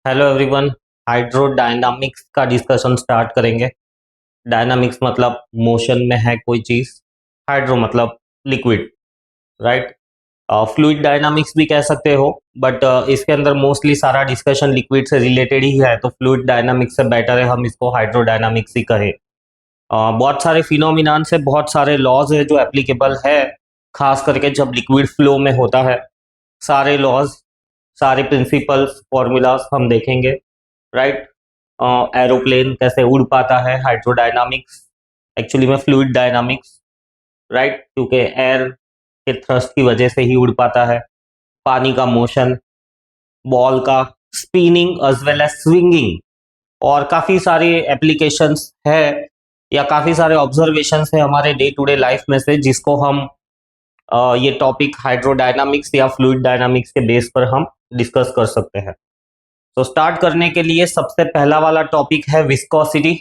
Hello everyone. Hydrodynamics का discussion start करेंगे। Dynamics मतलब मोशन में है कोई चीज। हाइड्रो मतलब लिक्विड, राइट। फ्लूइड डायनामिक्स भी कह सकते हो, बट इसके अंदर मोस्टली सारा डिस्कशन लिक्विड से रिलेटेड ही है, तो फ्लूइड डायनामिक्स से बेटर है हम इसको हाइड्रोडायनामिक्स ही कहें। बहुत सारे फिनोमिनान से बहुत सारे लॉज है जो एप्लीकेबल है, खास करके जब लिक्विड फ्लो में होता है। सारे लॉज, सारे प्रिंसिपल्स, फॉर्मूलाज हम देखेंगे, राइट। एरोप्लेन कैसे उड़ पाता है, हाइड्रोडायनामिक्स, एक्चुअली में फ्लूइड डायनामिक्स, राइट, क्योंकि एयर के थ्रस्ट की वजह से ही उड़ पाता है। पानी का मोशन, बॉल का spinning as well as swinging, और काफ़ी सारे एप्लीकेशंस है या काफ़ी सारे ऑब्जर्वेशंस है हमारे डे टू डे लाइफ में से, जिसको हम ये टॉपिक हाइड्रोडायनामिक्स या फ्लूइड डायनामिक्स के बेस पर हम डिस्कस कर सकते हैं। तो स्टार्ट करने के लिए सबसे पहला वाला टॉपिक है विस्कोसिटी।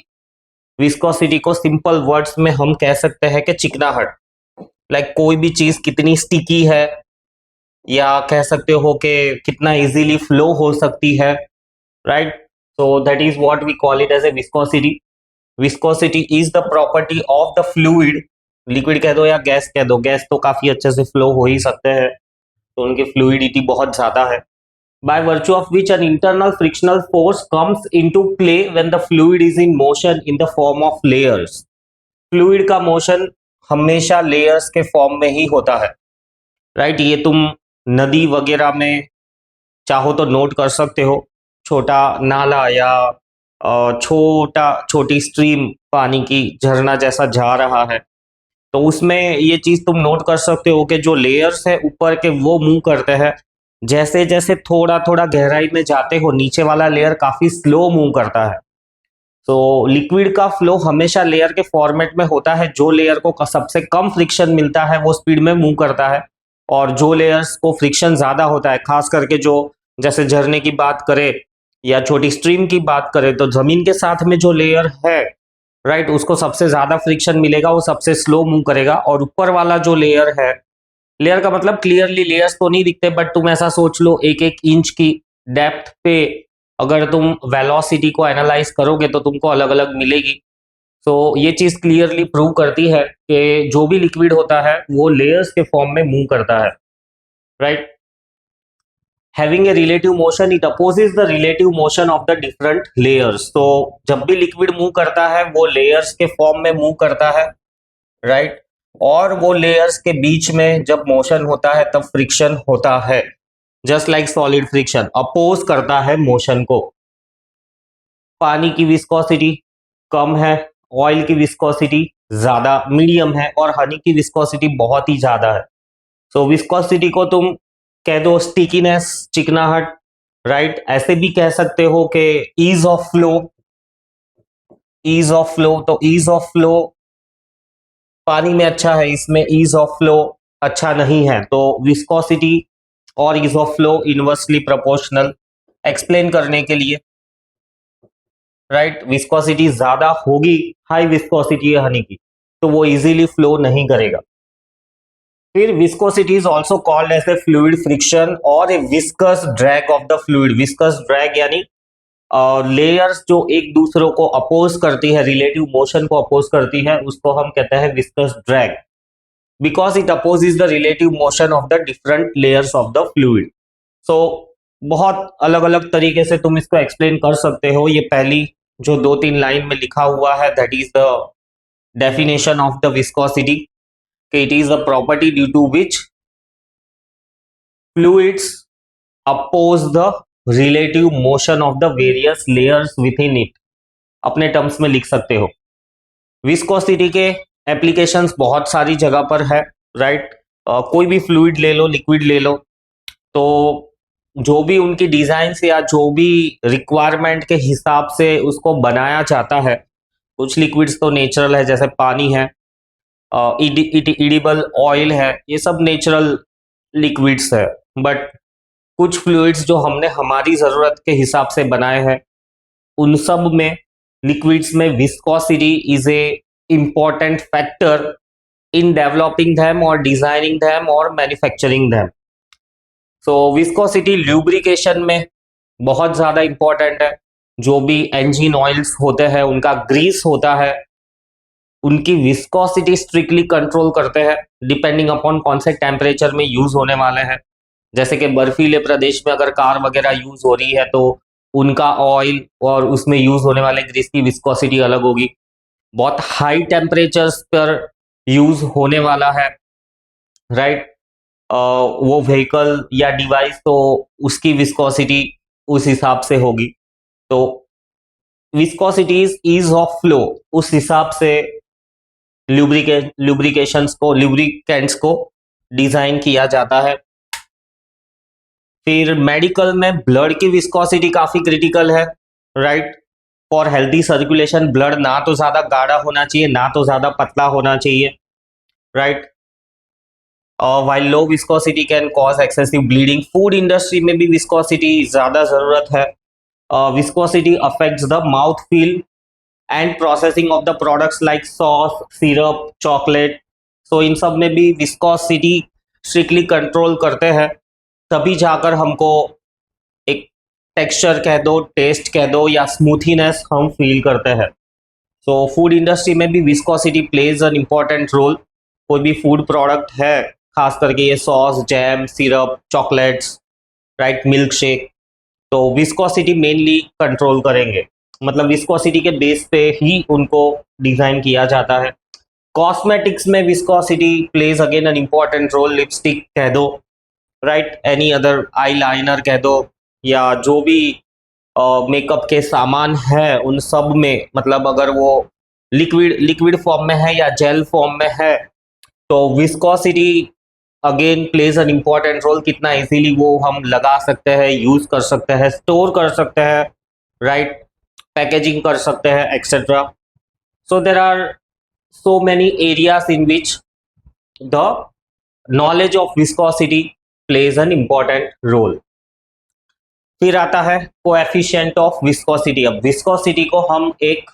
विस्कोसिटी को सिंपल वर्ड्स में हम कह सकते हैं कि चिकनाहट। लाइक कोई भी चीज कितनी स्टिकी है, या कह सकते हो कि कितना इजीली फ्लो हो सकती है, right. So that is what we call it as a viscosity. Viscosity is the property of the fluid. Liquid कह दो या गैस कह दो, गैस तो काफी अच्छे से फ्लो हो ही सकते हैं, तो उनकी फ्लूइडिटी बहुत ज्यादा है। by virtue of which an internal frictional force comes into play when the fluid is in motion in the form of layers. Fluid का मोशन हमेशा लेयर्स के फॉर्म में ही होता है, राइट। ये तुम नदी वगैरह में चाहो तो नोट कर सकते हो। छोटा नाला या छोटी स्ट्रीम पानी की झरना जैसा जा रहा है, तो उसमें ये चीज तुम नोट कर सकते हो कि जो लेयर्स है ऊपर के वो मूव करते हैं। जैसे जैसे थोड़ा थोड़ा गहराई में जाते हो, नीचे वाला लेयर काफी स्लो मूव करता है। तो लिक्विड का फ्लो हमेशा लेयर के फॉर्मेट में होता है। जो लेयर को सबसे कम फ्रिक्शन मिलता है वो स्पीड में मूव करता है, और जो लेयर्स को फ्रिक्शन ज्यादा होता है, खास करके जो जैसे झरने की बात करें या छोटी स्ट्रीम की बात करें, तो जमीन के साथ में जो लेयर है, राइट, उसको सबसे ज्यादा फ्रिक्शन मिलेगा, वो सबसे स्लो मूव करेगा। और ऊपर वाला जो लेयर है, लेयर का मतलब क्लियरली लेयर्स तो नहीं दिखते, बट तुम ऐसा सोच लो, एक एक इंच की डेप्थ पे अगर तुम वेलोसिटी को एनालाइज करोगे तो तुमको अलग अलग मिलेगी। तो ये चीज क्लियरली प्रूव करती है कि जो भी लिक्विड होता है वो लेयर्स के फॉर्म में मूव करता है, right. Having a relative motion, it opposes the relative motion of the different layers. तो जब भी लिक्विड मूव करता है वो लेयर्स के फॉर्म में मूव करता है, राइट। और वो लेयर्स के बीच में जब मोशन होता है तब फ्रिक्शन होता है। Just like solid friction oppose करता है मोशन को। पानी की विस्कोसिटी कम है, ऑयल की विस्कोसिटी ज्यादा मीडियम है, और हनी की विस्कोसिटी बहुत ही ज्यादा है। सो विस्कोसिटी को तुम कह दो स्टिकीनेस, चिकनाहट, राइट। ऐसे भी कह सकते हो कि ease of flow. Ease of flow, तो ईज ऑफ फ्लो पानी में अच्छा है, इसमें ईज ऑफ फ्लो अच्छा नहीं है, तो विस्कोसिटी और ease of flow inversely proportional. Explain करने के लिए, राइट, विस्कोसिटी ज्यादा होगी, हाई विस्कोसिटी है हनी की, तो वो इजीली फ्लो नहीं करेगा। फिर viscosity is also called as a fluid friction और a viscous drag of the fluid. Viscous drag यानी लेयर्स जो एक दूसरे को अपोज करती है, रिलेटिव मोशन को अपोज करती है, उसको हम कहते हैं viscous drag, because it opposes the relative motion of the different layers of the fluid. So बहुत अलग अलग तरीके से तुम इसको एक्सप्लेन कर सकते हो। ये पहली जो दो तीन लाइन में लिखा हुआ है, that is the definition of the viscosity, it is the property due to which fluids oppose the relative motion of the various layers within it. अपने टर्म्स में लिख सकते हो। विस्कोसिटी के एप्लीकेशंस बहुत सारी जगह पर है, राइट। कोई भी फ्लूइड ले लो, लिक्विड ले लो, तो जो भी उनकी डिजाइन से या जो भी रिक्वायरमेंट के हिसाब से उसको बनाया जाता है। कुछ लिक्विड्स तो नेचुरल है, जैसे पानी है, इडिबल ऑयल है, ये सब नेचुरल लिक्विड्स है। बट कुछ फ्लूइड्स जो हमने हमारी जरूरत के हिसाब से बनाए हैं, उन सब में, लिक्विड्स में viscosity is a important factor in developing them और डिजाइनिंग them और मैन्युफैक्चरिंग them। सो विस्कोसिटी ल्यूब्रिकेशन में बहुत ज़्यादा इंपॉर्टेंट है। जो भी इंजन ऑयल्स होते हैं उनका ग्रीस होता है, उनकी विस्कोसिटी स्ट्रिक्टली कंट्रोल करते हैं डिपेंडिंग अपॉन कौन से टेम्परेचर में यूज होने वाले हैं। जैसे कि बर्फीले प्रदेश में अगर कार वगैरह यूज हो रही है तो उनका ऑयल और उसमें यूज होने वाले ग्रीस की विस्कोसिटी अलग होगी। बहुत हाई टेम्परेचर्स पर यूज होने वाला है, राइट, वो व्हीकल या डिवाइस, तो उसकी विस्कोसिटी उस हिसाब से होगी। तो viscosity is ease of flow, उस हिसाब से लुब्रिकेंट्स को डिजाइन किया जाता है। फिर मेडिकल में ब्लड की विस्कोसिटी काफी क्रिटिकल है, right. For healthy circulation blood ना तो ज्यादा गाढ़ा होना चाहिए ना तो ज्यादा पतला होना चाहिए, right. while low viscosity can cause excessive bleeding, food industry में भी विस्कोसिटी ज्यादा जरूरत है। Viscosity affects the mouth feel and processing of the products like sauce, syrup, chocolate. So इन सब में भी विस्कोसिटी स्ट्रिक्टली कंट्रोल करते हैं, तभी जाकर हमको एक टेक्सचर कह दो, टेस्ट कह दो या स्मूथीनेस हम फील करते हैं। सो फूड इंडस्ट्री में भी viscosity plays an important role. कोई भी फूड प्रोडक्ट है, खास करके ये sauce, jam, syrup, chocolates, right, milk shake, तो विस्कोसिटी मेनली कंट्रोल करेंगे। मतलब विस्कोसिटी के बेस पे ही उनको डिजाइन किया जाता है। कॉस्मेटिक्स में viscosity plays again an important role. Lipstick कह दो, right, any other eyeliner कह दो, या जो भी मेकअप के सामान है उन सब में, मतलब अगर वो लिक्विड फॉर्म में है या जेल फॉर्म में है, तो viscosity again plays an important role. कितना इजीली वो हम लगा सकते हैं, यूज कर सकते हैं, स्टोर कर सकते हैं, राइट, पैकेजिंग कर सकते हैं, etcetera. So there are so many areas in which the knowledge of viscosity plays an important role. फिर आता है कोएफिशिएंट ऑफ विस्कोसिटी। अब विस्कोसिटी को हम एक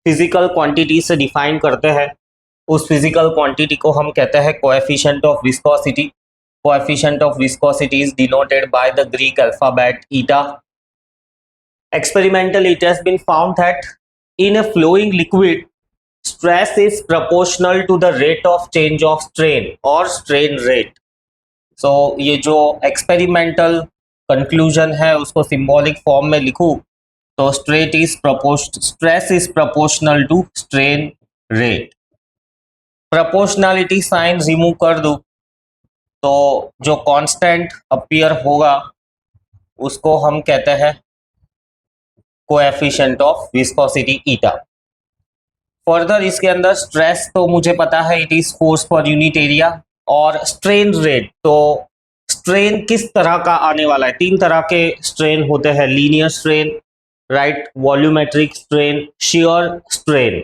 फिजिकल क्वांटिटी से डिफाइन करते हैं, उस फिजिकल क्वांटिटी को हम कहते हैं coefficient of viscosity. Coefficient of viscosity is denoted by the Greek alphabet eta. Experimentally, it has been found that in a flowing liquid, stress is proportional to the rate of change of strain or strain rate. So ये जो experimental conclusion है उसको symbolic form में लिखूं तो stress is proportional to strain rate. Proportionality sign remove कर दूं तो जो कांस्टेंट अपीयर होगा उसको हम कहते हैं coefficient of viscosity eta. Further इसके अंदर स्ट्रेस तो मुझे पता है, it is force per unit area, और स्ट्रेन रेट, तो स्ट्रेन किस तरह का आने वाला है। तीन तरह के स्ट्रेन होते हैं, linear strain, right, volumetric strain, shear strain.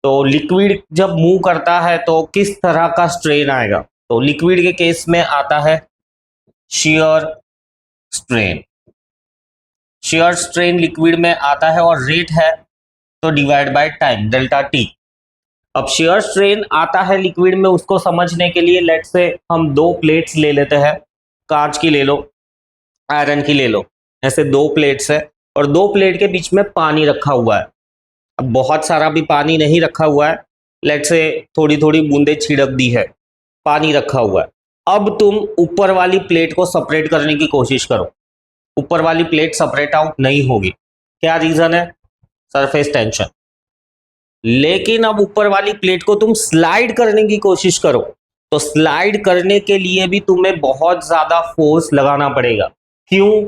तो लिक्विड जब मूव करता है तो किस तरह का स्ट्रेन आएगा, तो लिक्विड के केस में आता है shear strain. Shear strain liquid में आता है और रेट है तो divide by time, delta T. अब शियर स्ट्रेन आता है लिक्विड में, उसको समझने के लिए लेट से हम दो प्लेट्स ले लेते हैं, कांच की ले लो, आयरन की ले लो, ऐसे दो प्लेट्स है और दो प्लेट के बीच में पानी रखा हुआ है। अब बहुत सारा भी पानी नहीं रखा हुआ है, लेट से थोड़ी थोड़ी बूंदे छिड़क दी है, पानी रखा हुआ है। अब तुम ऊपर वाली प्लेट को सेपरेट करने की कोशिश करो, ऊपर वाली प्लेट सेपरेट आउट नहीं होगी। क्या रीजन है? Surface tension. लेकिन अब ऊपर वाली प्लेट को तुम स्लाइड करने की कोशिश करो तो स्लाइड करने के लिए भी तुम्हें बहुत ज्यादा फोर्स लगाना पड़ेगा। क्यों?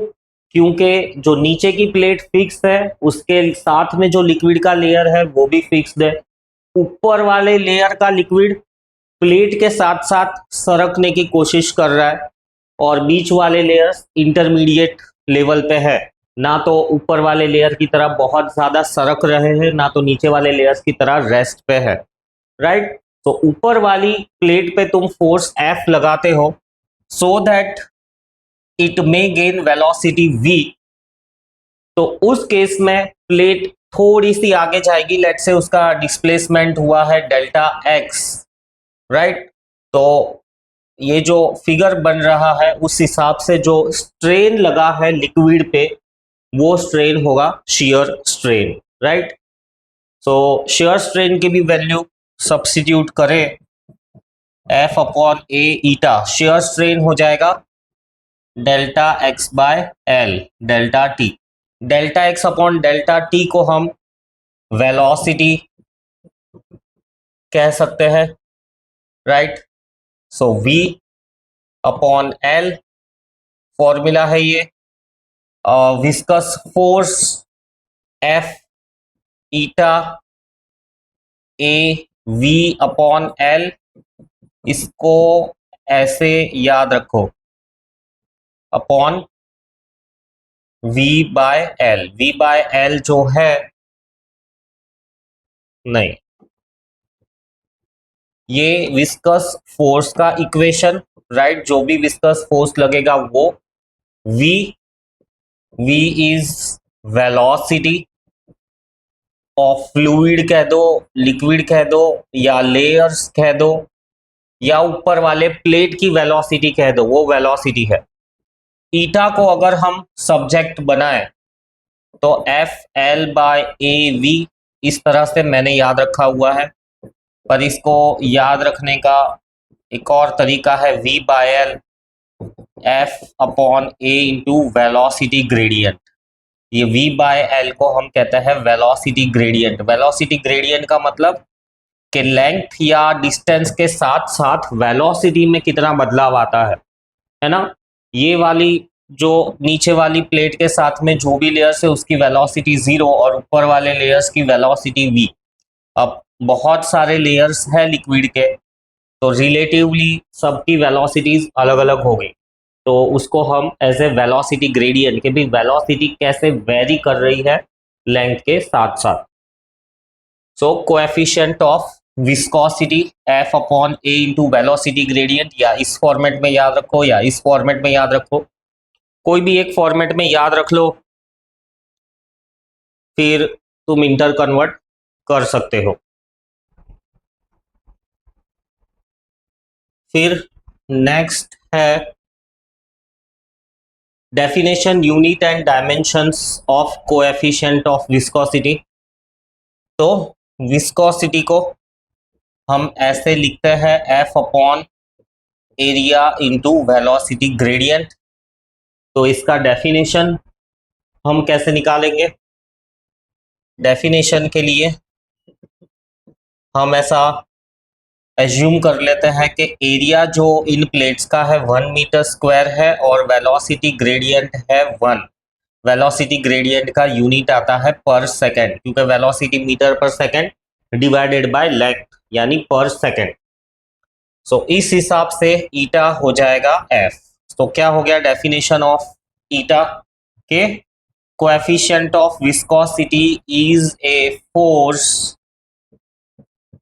क्योंकि जो नीचे की प्लेट फिक्स है उसके साथ में जो लिक्विड का लेयर है वो भी फिक्स्ड है। ऊपर वाले लेयर का लिक्विड प्लेट के साथ साथ सरकने की कोशिश कर रहा है और बीच वाले लेयर्स इंटरमीडिएट लेवल पे है, ना तो ऊपर वाले लेयर की तरह बहुत ज्यादा सरक रहे हैं ना तो नीचे वाले लेयर्स की तरह रेस्ट पे है, राइट। तो ऊपर वाली प्लेट पे तुम फोर्स F लगाते हो so that it may gain velocity V। तो उस केस में प्लेट थोड़ी सी आगे जाएगी, लेट से उसका डिस्प्लेसमेंट हुआ है डेल्टा x, राइट। तो ये जो फिगर बन रहा है उस हिसाब से जो स्ट्रेन लगा है लिक्विड पे वो स्ट्रेन होगा shear strain, right. So shear strain की भी वैल्यू सब्स्टिट्यूट करें, F upon A eta, shear strain हो जाएगा delta X by L, delta T. Delta X upon delta T को हम वेलोसिटी कह सकते हैं, right. So V upon L formula है ये, viscous force F eta A V upon L, इसको ऐसे याद रखो, upon V by L. V by L जो है, नहीं, ये विस्कस फोर्स का इक्वेशन, राइट। जो भी विस्कस फोर्स लगेगा वो v, v is velocity of fluid कह दो, लिक्विड कह दो, या लेयर्स कह दो, या ऊपर वाले प्लेट की वेलोसिटी कह दो, वो वेलोसिटी है। ईटा को अगर हम सब्जेक्ट बनाए तो F L by A V, इस तरह से मैंने याद रखा हुआ है। पर इसको याद रखने का एक और तरीका है, v by L F upon A into velocity gradient. ये v बाय एल को हम कहते हैं वेलोसिटी ग्रेडियंट। वेलोसिटी ग्रेडियंट का मतलब कि लेंथ या डिस्टेंस के साथ साथ वेलोसिटी में कितना बदलाव आता है ना। ये वाली जो नीचे वाली प्लेट के साथ में जो भी लेयर्स है उसकी वेलोसिटी 0 और ऊपर वाले लेयर्स की वेलोसिटी v। अब बहुत सारे लेयर्स है लिक्विड के, तो रिलेटिवली सबकी वेलोसिटीज अलग अलग होगी, तो उसको हम एज ए वेलोसिटी ग्रेडियंट के भी वेलोसिटी कैसे वेरी कर रही है लेंथ के साथ साथ। So coefficient of viscosity F upon A into velocity gradient, या इस फॉर्मेट में याद रखो या इस फॉर्मेट में याद रखो, कोई भी एक फॉर्मेट में याद रख लो, फिर तुम इंटर कन्वर्ट कर सकते हो। फिर नेक्स्ट है definition, unit and dimensions of coefficient of viscosity. तो विस्कोसिटी को हम ऐसे लिखते हैं F upon area into velocity gradient. तो इसका डेफिनेशन हम कैसे निकालेंगे? डेफिनेशन के लिए हम ऐसा एज्यूम कर लेते हैं कि एरिया जो इन प्लेट्स का है 1 मीटर स्क्वायर है और वेलोसिटी ग्रेडियंट है 1। वेलोसिटी ग्रेडियंट का यूनिट आता है पर सेकेंड, क्योंकि वेलोसिटी मीटर पर सेकेंड डिवाइडेड बाय लेंथ यानी पर सेकेंड। सो इस हिसाब से ईटा हो जाएगा एफ। तो क्या हो गया डेफिनेशन ऑफ ईटा के? Coefficient of viscosity is a force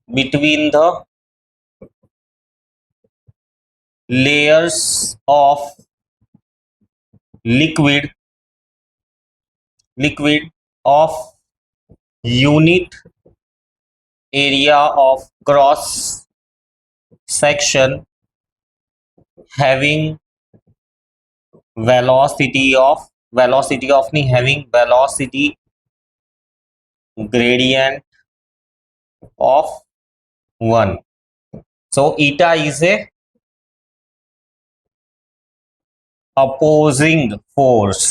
between the layers of liquid of unit area of cross section having velocity of having velocity gradient of 1. So eta is a opposing force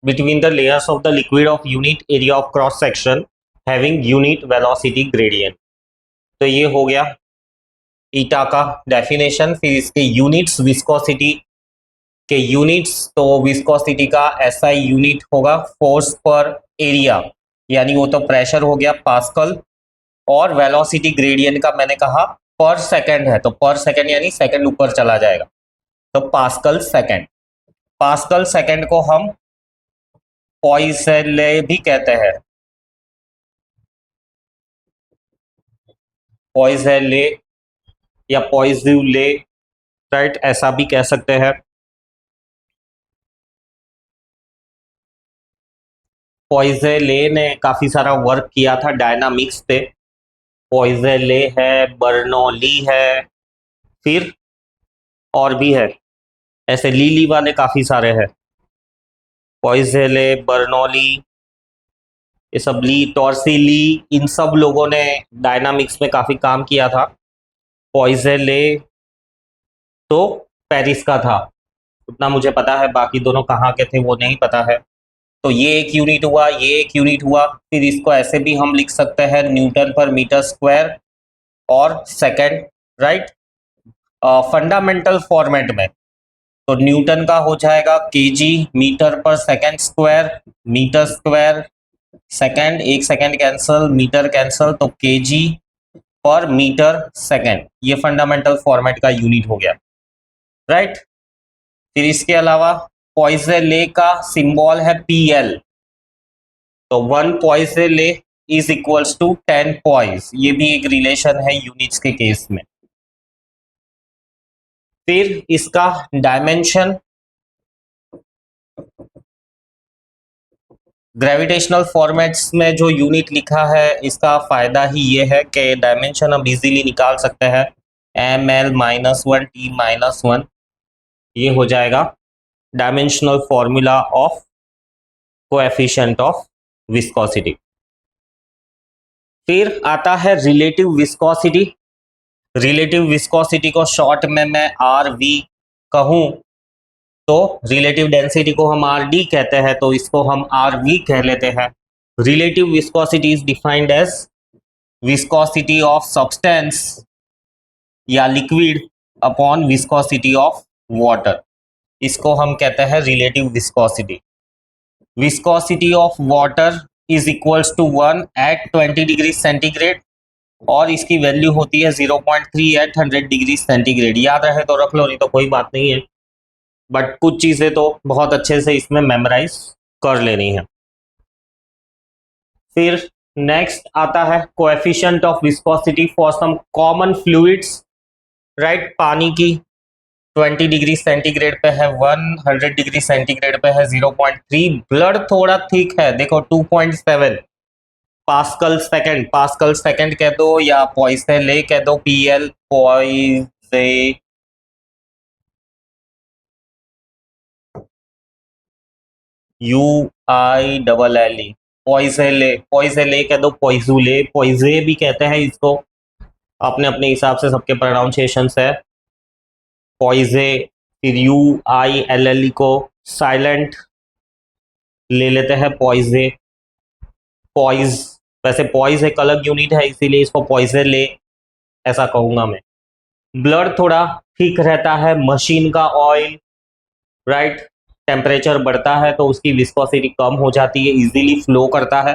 between the layers of the liquid of unit area of cross section having unit velocity gradient. तो ये हो गया ईटा का definition. फिर इसके units, viscosity के units, तो viscosity का एसआई यूनिट होगा फोर्स पर एरिया, यानी वो तो प्रेशर हो गया पास्कल, और वेलोसिटी ग्रेडियंट का मैंने कहा पर सेकंड है, तो पर सेकंड यानी सेकंड ऊपर चला जाएगा, तो पास्कल सेकंड। पास्कल सेकंड को हम पॉइसेले भी कहते हैं, पॉइसेले या पॉइजुले, राइट, ऐसा भी कह सकते हैं। पॉइसेले ने काफी सारा वर्क किया था डायनामिक्स पे। पॉइसेले है, बर्नौली है, फिर और भी है, ऐसे लीली वाले काफी सारे हैं, पॉइजेले, बर्नौली, ये सब, ली टॉर्सिली, इन सब लोगों ने डायनामिक्स में काफी काम किया था। पॉइजेले तो पेरिस का था, उतना मुझे पता है, बाकी दोनों कहाँ के थे वो नहीं पता है। तो ये एक यूनिट हुआ, ये एक यूनिट हुआ। फिर इसको ऐसे भी हम लिख सकते हैं, न्यूटन पर मीटर स्क्वायर और सेकंड, राइट, फंडामेंटल फॉर्मेट में। तो न्यूटन का हो जाएगा केजी मीटर पर second square, metre square second, एक सेकंड कैंसल, मीटर कैंसल, तो केजी पर मीटर सेकंड, ये फंडामेंटल फॉर्मेट का यूनिट हो गया, राइट। फिर इसके अलावा पॉइज़ले का सिंबल है पीएल, तो 1 पॉइज़ले इज इक्वल्स टू 10 पॉइज, ये भी एक रिलेशन है यूनिट्स के केस में। फिर इसका डायमेंशन, ग्रेविटेशनल फॉर्मेट्स में जो यूनिट लिखा है इसका फायदा ही ये है कि डायमेंशन हम इजीली निकाल सकते हैं, ml-1 t-1, ये हो जाएगा dimensional formula of coefficient of viscosity. फिर आता है रिलेटिव विस्कोसिटी। रिलेटिव विस्कोसिटी को शॉर्ट में मैं आर वी कहूँ तो रिलेटिव डेंसिटी को हम आर डी कहते हैं, तो इसको हम आर वी कह लेते हैं। Relative viscosity is defined as viscosity of substance या liquid upon viscosity of water, इसको हम कहते हैं relative viscosity. Viscosity of water is equals to 1 at 20 degree centigrade और इसकी वैल्यू होती है 0.3 एट 100 डिग्री सेंटीग्रेड। याद रहे तो रख लो, नहीं तो कोई बात नहीं है, बट कुछ चीजें तो बहुत अच्छे से इसमें मेमोराइज कर लेनी है। फिर नेक्स्ट आता है coefficient of viscosity for some common fluids, right. पानी की 20 डिग्री सेंटीग्रेड पे है 1, 100 डिग्री सेंटीग्रेड पे है 0.3, ब्लड थोड़ा थिक है, देखो 2.7 पास्कल सेकंड, पास्कल सेकंड कह दो या पॉइसेले कह दो, पीएल पॉइसे UILLE, पॉइसेले, पॉइसेले कह दो, पॉइजुले, पॉइजे भी कहते हैं इसको, अपने अपने हिसाब से सबके प्रोनाउंसिएशन है, पॉइजे। फिर UILLE को साइलेंट ले लेते हैं, पॉइजे, पॉइज, वैसे पॉइज एक अलग यूनिट है इसीलिए इसको पॉइजेले ऐसा कहूंगा मैं। ब्लड थोड़ा ठीक रहता है, मशीन का ऑयल, राइट, टेम्परेचर बढ़ता है तो उसकी विस्कोसिटी कम हो जाती है, इजीली फ्लो करता है,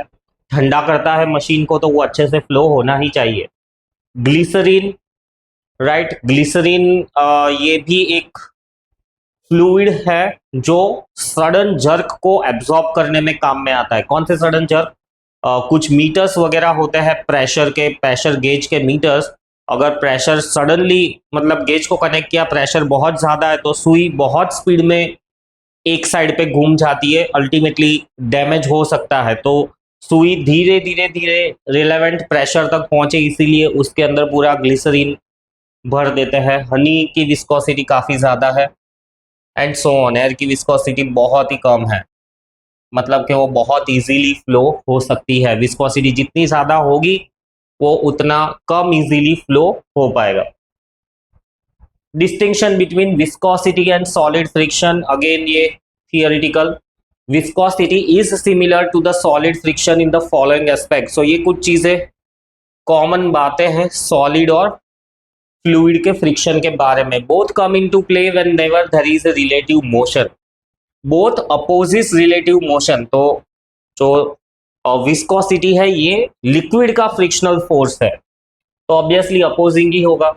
ठंडा करता है मशीन को तो वो अच्छे से फ्लो होना ही चाहिए। ग्लिसरीन, राइट, ग्लिसरीन ये भी एक फ्लूइड है जो सडन जर्क को एब्जॉर्ब करने में काम में आता है। कौन से सडन जर्क? कुछ मीटर्स वगैरह होते हैं प्रेशर के, प्रेशर गेज के मीटर्स, अगर प्रेशर सडनली मतलब गेज को कनेक्ट किया, प्रेशर बहुत ज़्यादा है तो सुई बहुत स्पीड में एक साइड पे घूम जाती है, अल्टीमेटली डैमेज हो सकता है। तो सुई धीरे धीरे धीरे रिलेवेंट प्रेशर तक पहुंचे, इसीलिए उसके अंदर पूरा ग्लिसरीन भर देते हैं। हनी की विस्कोसिटी काफ़ी ज़्यादा है एंड सो ऑन। एयर की विस्कोसिटी बहुत ही कम है, मतलब कि वो बहुत इजीली फ्लो हो सकती है। विस्कोसिटी जितनी ज़्यादा होगी वो उतना कम इजीली फ्लो हो पाएगा। Distinction between viscosity and solid friction, again ये theoretical. Viscosity is similar to the solid friction in the following aspect. So ये कुछ चीज़ें कॉमन बातें हैं सॉलिड और फ्लूइड के फ्रिक्शन के बारे में। Both come into play whenever there is a relative motion, both opposite relative motion. तो जो विस्कोसिटी है ये लिक्विड का फ्रिक्शनल फोर्स है, तो ऑब्वियसली अपोजिंग ही होगा।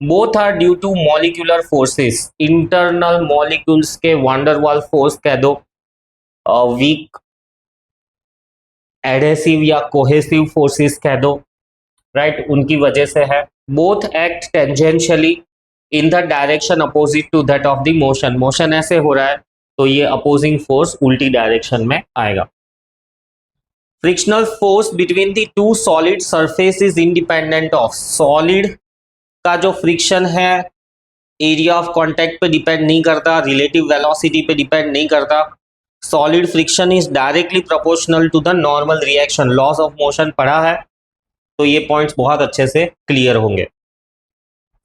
Both are due to molecular forces, internal molecules के वांडरवाल फोर्स कह दो, वीक एडहेसिव या कोहेसिव फोर्सेस कह दो, राइट, उनकी वजह से है। Both act tangentially in the direction opposite to that of the motion, motion ऐसे हो रहा है तो ये अपोजिंग फोर्स उल्टी डायरेक्शन में आएगा। Frictional force between the two solid surface is independent of, solid का जो फ्रिक्शन है एरिया ऑफ कांटेक्ट पे डिपेंड नहीं करता, रिलेटिव वेलोसिटी पे डिपेंड नहीं करता। Solid friction is directly proportional to the normal reaction. Laws of motion पढ़ा है तो ये पॉइंट्स बहुत अच्छे से क्लियर होंगे।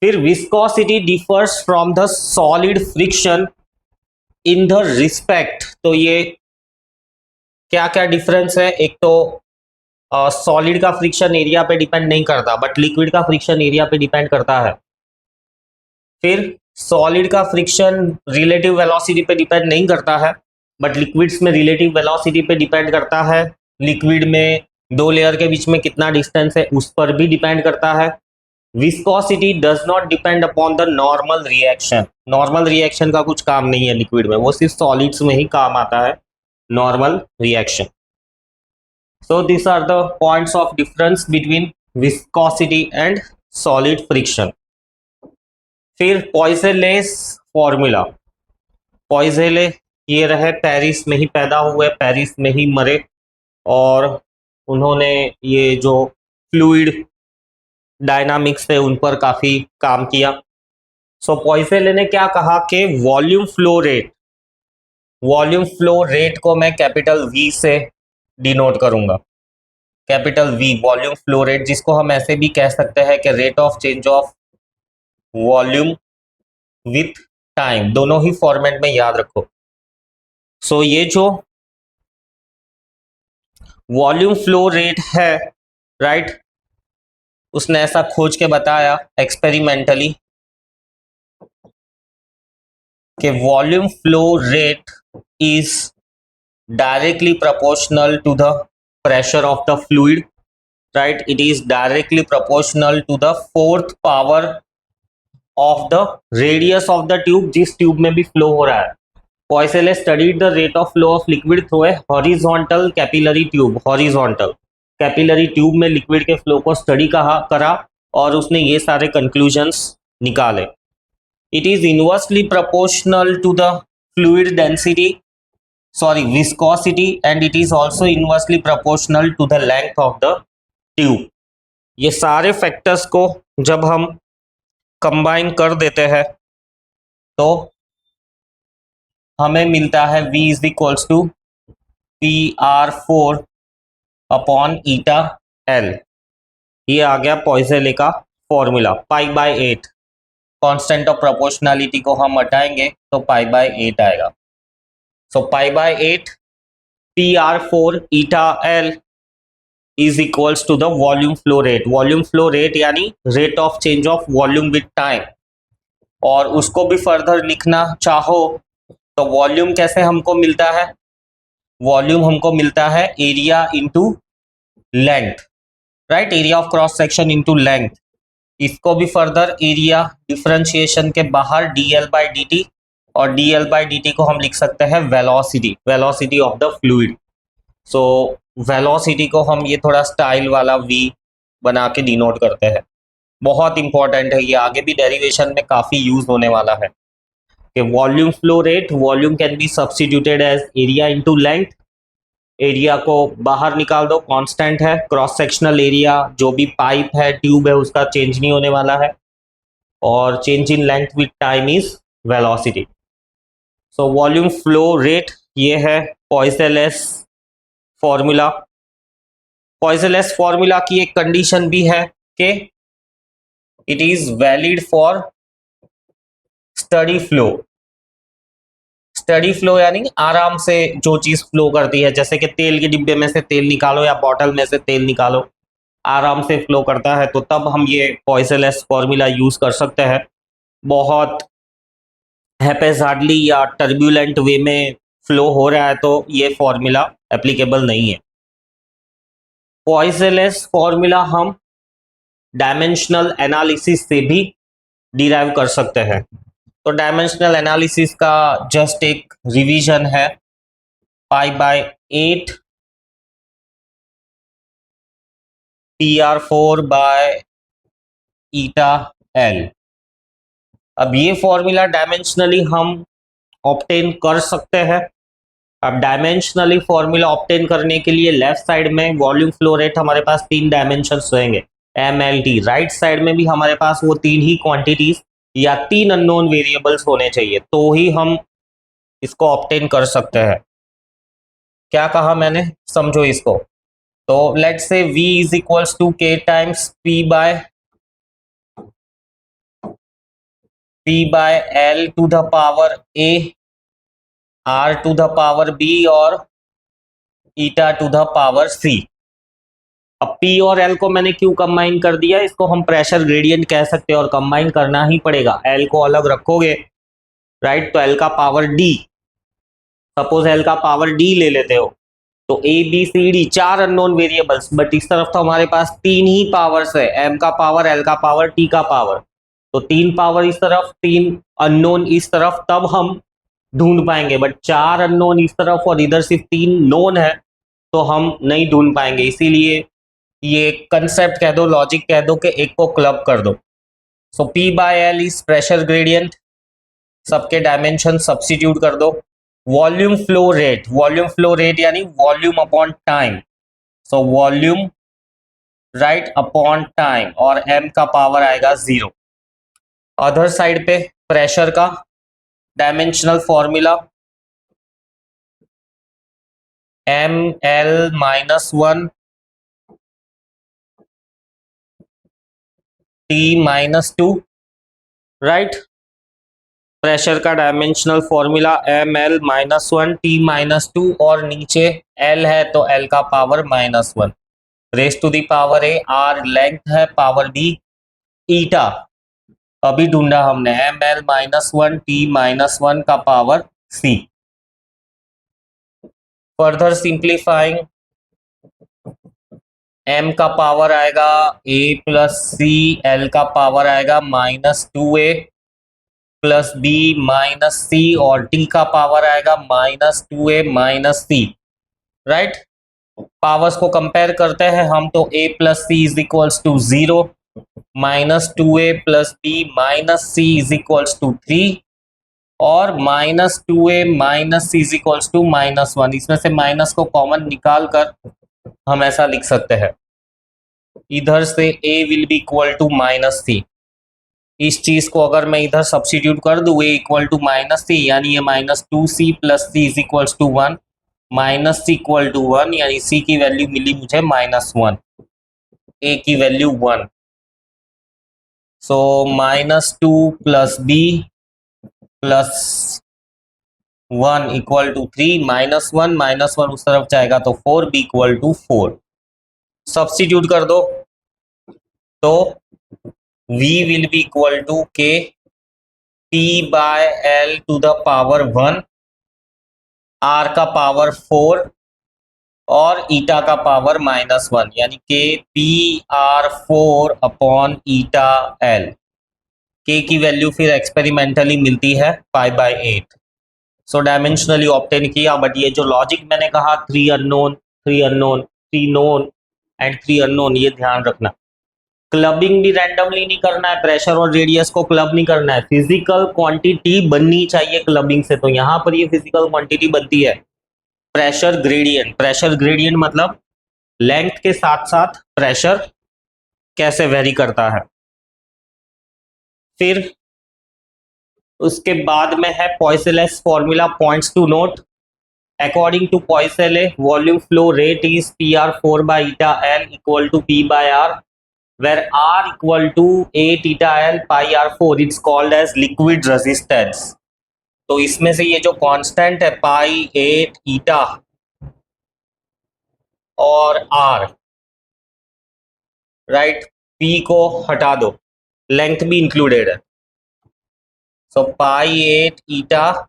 फिर viscosity differs from the solid friction in the respect. तो ये क्या क्या डिफरेंस है? एक तो सॉलिड का फ्रिक्शन एरिया पे डिपेंड नहीं करता बट लिक्विड का फ्रिक्शन एरिया पे डिपेंड करता है। फिर सॉलिड का फ्रिक्शन रिलेटिव वेलोसिटी पे डिपेंड नहीं करता है बट लिक्विड्स में रिलेटिव वेलोसिटी पे डिपेंड करता है। लिक्विड में दो लेयर के बीच में कितना डिस्टेंस है उस पर भी डिपेंड करता है। Viscosity does not depend upon the normal reaction. Normal reaction का कुछ काम नहीं है लिक्विड में, वो सिर्फ सॉलिड्स में ही काम आता है normal reaction. So these are the points of difference between viscosity and solid friction. फिर पॉइज़लेस फॉर्मूला। पॉइज़ले ये रहे, पेरिस में ही पैदा हुए, पेरिस में ही मरे और उन्होंने ये जो फ्लूइड डायनामिक्स थे उन पर काफ़ी काम किया। सो पॉइज़ले ने क्या कहा कि वॉल्यूम फ्लो रेट को मैं कैपिटल वी से डिनोट करूंगा। Capital V volume flow rate, जिसको हम ऐसे भी कह सकते हैं कि rate of change of volume with time, दोनों ही फॉर्मेट में याद रखो। सो ये जो वॉल्यूम फ्लो रेट है राइट, उसने ऐसा खोज के बताया एक्सपेरिमेंटली कि volume flow rate is directly proportional to the pressure of the fluid, right? It is directly proportional to the fourth power of the radius of the tube, जिस tube में भी फ्लो हो रहा है। Poiseuille studied the rate of flow of liquid through a horizontal capillary tube। horizontal capillary tube में liquid के flow को study करा और उसने ये सारे कंक्लूजन्स निकाले। It is inversely proportional to the fluid density, viscosity, and it is also inversely proportional to the length of the tube। ये सारे फैक्टर्स को जब हम कंबाइन कर देते हैं तो हमें मिलता है V is equals to PR4 upon eta L। ये आ गया पॉइज़ले का फॉर्मूला। π/8 कांस्टेंट ऑफ प्रोपोर्शनैलिटी को हम हटाएंगे तो π/8 आएगा। So π/8 PR4 eta L is equals to the volume flow rate। Volume flow rate यानी rate of change of volume with time. और उसको भी फर्दर लिखना चाहो तो वॉल्यूम कैसे हमको मिलता है? वॉल्यूम हमको मिलता है area into length, right? Area of cross section into length. इसको भी फर्दर एरिया डिफरेंशिएशन के बाहर dl/dt, और dl/dt को हम लिख सकते हैं velocity of the fluid. So velocity को हम ये थोड़ा स्टाइल वाला v बना के डिनोट करते हैं। बहुत इंपॉर्टेंट है ये, आगे भी डेरिवेशन में काफ़ी यूज होने वाला है कि volume flow rate, volume can be substituted as area into length. Area को बाहर निकाल दो, कांस्टेंट है। क्रॉस सेक्शनल एरिया जो भी पाइप है, ट्यूब है, उसका चेंज नहीं होने वाला है। और change in length with time is velocity. So volume flow rate ये है पॉइज़लेस फॉर्मूला। पॉइज़लेस फॉर्मूला की एक कंडीशन भी है कि it is valid for steady flow. Steady flow यानी आराम से जो चीज फ्लो करती है, जैसे कि तेल के डिब्बे में से तेल निकालो या बॉटल में से तेल निकालो, आराम से फ्लो करता है, तो तब हम ये पॉइज़लेस फॉर्मूला यूज कर सकते हैं। बहुत हैपेजार्डली या टर्ब्यूलेंट वे में फ्लो हो रहा है तो ये फॉर्मूला एप्लीकेबल नहीं है। पॉइज़लेस फॉर्मूला हम डायमेंशनल एनालिसिस से भी डिराइव कर सकते हैं। तो डायमेंशनल एनालिसिस का जस्ट एक रिवीजन है, π/8 PR4/eta L। अब ये फॉर्मूला डायमेंशनली हम ऑब्टेन कर सकते हैं। अब डायमेंशनली फॉर्मूला ऑब्टेन करने के लिए लेफ्ट साइड में वॉल्यूम फ्लो रेट हमारे पास 3 डायमेंशंस रहेंगे, MLT। राइट साइड में भी हमारे पास वो 3 ही क्वांटिटीज या 3 अननोन वेरिएबल्स होने चाहिए, तो ही हम इसको ऑब्टेन कर सकते हैं। क्या कहा मैंने, समझो इसको। तो let's say v is equals to k times p by l to the power a, r to the power b और eta to the power c। अब p और l को मैंने क्यों कंबाइन कर दिया, इसको हम प्रेशर ग्रेडियंट कह सकते हैं और कंबाइन करना ही पड़ेगा। l को अलग रखोगे, राइट, तो l का पावर d, सपोज l का पावर d ले लेते हो, तो a b c d 4 unknown variables, but इस तरफ तो हमारे पास 3 ही पावर्स है, m का पावर, l का पावर, t का पावर। तो 3 पावर इस तरफ, 3 अननोन इस तरफ, तब हम ढूंढ पाएंगे। बट 4 अननोन इस तरफ और इधर सिर्फ 3 नोन है, तो हम नहीं ढूंढ पाएंगे। इसीलिए ये कंसेप्ट कह दो, लॉजिक कह दो कि एक को क्लब कर दो। So p by l is pressure gradient, सबके डायमेंशन सब्स्टिट्यूट कर दो। वॉल्यूम फ्लो रेट यानी volume upon time, so volume right upon time, और m का पावर आएगा 0। अदर साइड पे प्रेशर का dimensional formula ml-1 t-2, right. Pressure का डायमेंशनल फॉर्मूला ml-1 t-2, और नीचे l है तो l का power -1 raise to the power a, r length है, पावर b ईटा, अभी ढूंढा हमने ml-1 t-1 का power c। Further simplifying, m का पावर आएगा a प्लस c, l का पावर आएगा -2a plus b minus c, और t का पावर आएगा -2a minus c, right. Powers को कंपेयर करते हैं हम, तो a plus C is equals to 0, -2a plus b minus c is equals to 3, और -2a minus c is equals to -1। इसमें से माइनस को कॉमन निकाल कर हम ऐसा लिख सकते हैं, इधर से a will be equal to -c। इस चीज को अगर मैं इधर सब्स्टिट्यूट कर दूं, a इक्वल टू -c, यानी ये -2c plus c is equals to 1, -c equal to 1, यानी c की वैल्यू मिली मुझे -1, a की value 1। So -2 plus b plus 1 equal to 3, -1 उस तरफ जाएगा तो 4, b इक्वल टू 4। सब्स्टिट्यूट कर दो तो v will be equal to k p by l to the power 1, r का पावर 4 और ईटा का पावर -1, यानी k p r 4 upon eta l। k की वैल्यू फिर एक्सपेरिमेंटली मिलती है 5/8। सो डायमेंशनली ऑब्टेन किया। बट ये जो लॉजिक मैंने कहा 3 unknown, 3 unknown, 3 known and 3 unknown, ये ध्यान रखना। क्लबिंग भी रैंडमली नहीं करना है, प्रेशर और रेडियस को क्लब नहीं करना है, फिजिकल क्वांटिटी बननी चाहिए क्लबिंग से। तो यहां पर ये फिजिकल क्वांटिटी बनती है प्रेशर ग्रेडियंट। प्रेशर ग्रेडियंट मतलब लेंथ के साथ साथ प्रेशर कैसे वेरी करता है। फिर उसके बाद में है Poiseuille's formula, points to note. According to Poiseuille, volume flow rate is PR4 by eta L equal to P by R, where R equal to 8 eta L pi R4, it's called as liquid resistance। तो इसमें से ये जो constant है पाई 8 ईटा और R, right, P को हटा दो, लेंथ भी इंक्लूडेड है। सो पाई 8 ईटा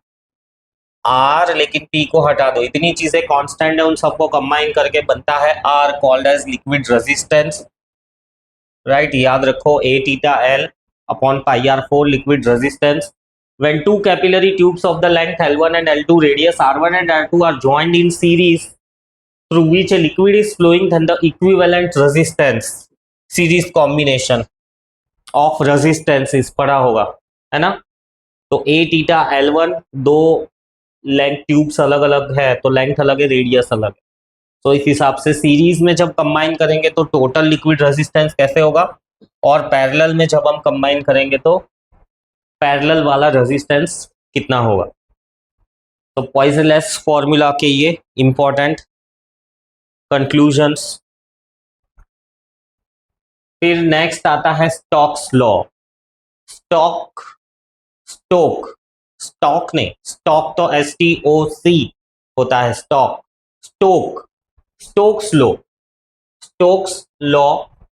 R, लेकिन P को हटा दो, इतनी चीजें कांस्टेंट है, उन सबको कंबाइन करके बनता है R called as liquid resistance, right. याद रखो 8 eta L upon pi R4 liquid resistance। When two capillary tubes of the length L1 and L2, radius R1 and R2 are joined in series through which a liquid is flowing, then the equivalent resistance, series combination of resistance पढ़ा होगा, है ना। तो 8 eta L1, दो length tubes अलग अलग है, तो लेंथ अलग है, रेडियस अलग है। तो इस हिसाब से सीरीज में जब कंबाइन करेंगे तो टोटल लिक्विड रेजिस्टेंस कैसे होगा, और पैरेलल में जब हम कंबाइन करेंगे तो पैरेलल वाला रेजिस्टेंस कितना होगा। तो पॉइजनलेस फॉर्मूला के ये इंपॉर्टेंट कंक्लूजन्स। फिर नेक्स्ट आता है Stokes law. Stock Stoke stock नहीं, स्टॉक तो STOC होता है, stock Stoke Stokes law. Stokes law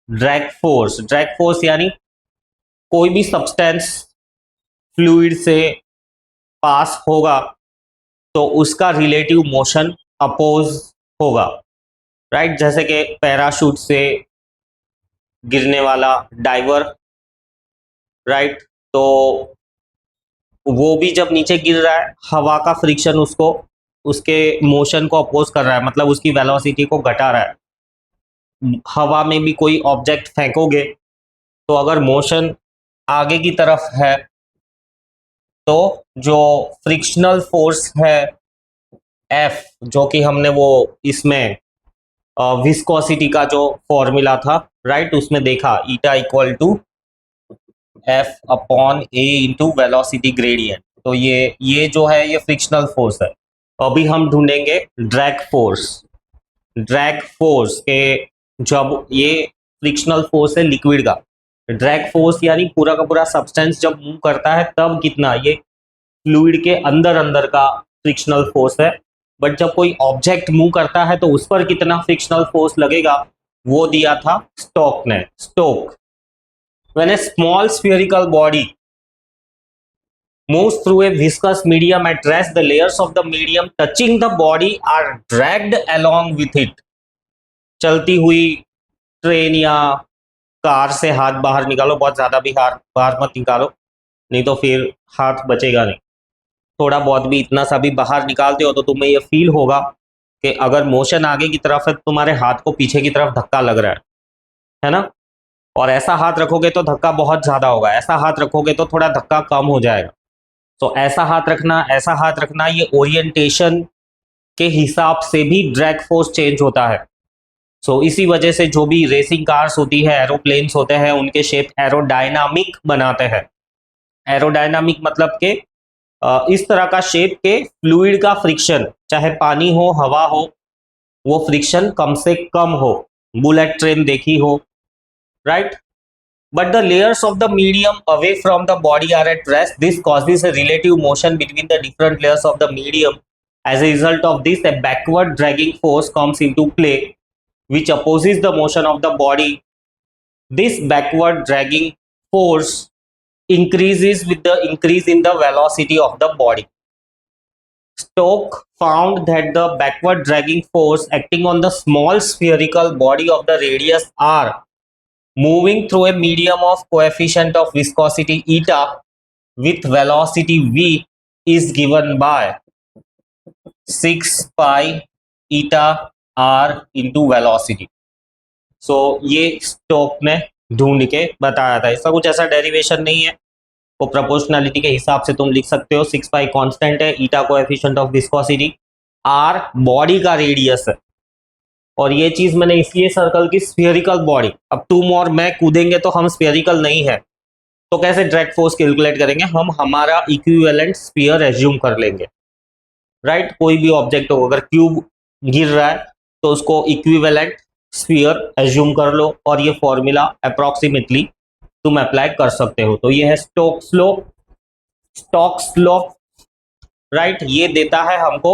drag force यानी कोई भी सब्सटेंस फ्लूइड से पास होगा तो उसका रिलेटिव मोशन अपोज होगा, राइट। जैसे कि पैराशूट से गिरने वाला डाइवर, राइट, तो वो भी जब नीचे गिर रहा है हवा का फ्रिक्शन उसको उसके मोशन को अपोज कर रहा है, मतलब उसकी वेलोसिटी को घटा रहा है। हवा में भी कोई ऑब्जेक्ट फेंकोगे तो अगर मोशन आगे की तरफ है तो जो फ्रिक्शनल फोर्स है F, जो कि हमने वो इसमें विस्कोसिटी का जो फॉर्मूला था, राइट, उसमें देखा eta equal to F upon A into velocity gradient. तो ये जो है ये फ्रिक्शनल फोर्स है। अभी हम ढूंढेंगे ड्रैग फोर्स। ड्रैग फोर्स के जब ये फ्रिक्शनल फोर्स है लिक्विड का, ड्रैग फोर्स यानी पूरा का पूरा सब्सटेंस जब मूव करता है तब कितना, ये फ्लूइड के अंदर अंदर का फ्रिक्शनल फोर्स है। बट जब कोई ऑब्जेक्ट मूव करता है तो उस पर कितना फ्रिक्शनल फोर्स लगेगा वो दिया था स्टोक ने। Stoke, when a small spherical body moves through a viscous medium at rest, the layers of the medium touching the body are dragged along with it। चलती हुई ट्रेन या कार से हाथ बाहर निकालो, बहुत ज्यादा भी हाथ बाहर मत निकालो, नहीं तो फिर हाथ बचेगा नहीं। थोड़ा बहुत भी, इतना सा भी बाहर निकालते हो तो तुम्हें ये फील होगा कि अगर मोशन आगे की तरफ है तुम्हारे हाथ को पीछे की तरफ धक्का लग रहा है ना। और ऐसा हाथ रखोगे तो धक्का बहुत ज्यादा होगा, ऐसा हाथ रखोगे तो थोड़ा धक्का कम हो जाएगा। तो ऐसा हाथ रखना, ऐसा हाथ रखना, ये ओरिएंटेशन के हिसाब से भी ड्रैग फोर्स चेंज होता है। सो इसी वजह से जो भी रेसिंग कार्स होती है, एरोप्लेन्स होते हैं, उनके शेप एरोडायनामिक बनाते हैं। एरोडायनामिक मतलब के इस तरह का शेप के फ्लूइड का फ्रिक्शन, चाहे पानी हो हवा हो, वो फ्रिक्शन कम से कम हो। बुलेट ट्रेन देखी हो, right. But the layers of the medium away from the body are at rest. This causes a relative motion between the different layers of the medium. As a result of this, a backward dragging force comes into play, which opposes the motion of the body. This backward dragging force increases with the increase in the velocity of the body. Stokes found that the backward dragging force acting on the small spherical body of the radius r moving through a medium of coefficient of viscosity eta with velocity v is given by 6 pi eta r into velocity। so ये stock ने ढूंढ के बताया था। इसका कुछ ऐसा derivation नहीं है, वो प्रोपोर्शनलिटी के हिसाब से तुम लिख सकते हो। 6 पाई कांस्टेंट है, eta coefficient of viscosity, R body का रेडियस है। और ये चीज मैंने इसलिए सर्कल की, स्फीयरिकल बॉडी। अब तुम और मैं कूदेंगे तो हम स्फीयरिकल नहीं है, तो कैसे ड्रैग फोर्स कैलकुलेट करेंगे, हम हमारा इक्विवेलेंट स्फीयर एज्यूम कर लेंगे, राइट। कोई भी ऑब्जेक्ट हो, अगर क्यूब गिर रहा है तो उसको इक्विवेलेंट स्फीयर एज्यूम कर लो, और ये फॉर्मूला अप्रोक्सीमेटली तुम अप्लाई कर सकते हो। तो ये है Stokes law. Stokes law, right, ये देता है हमको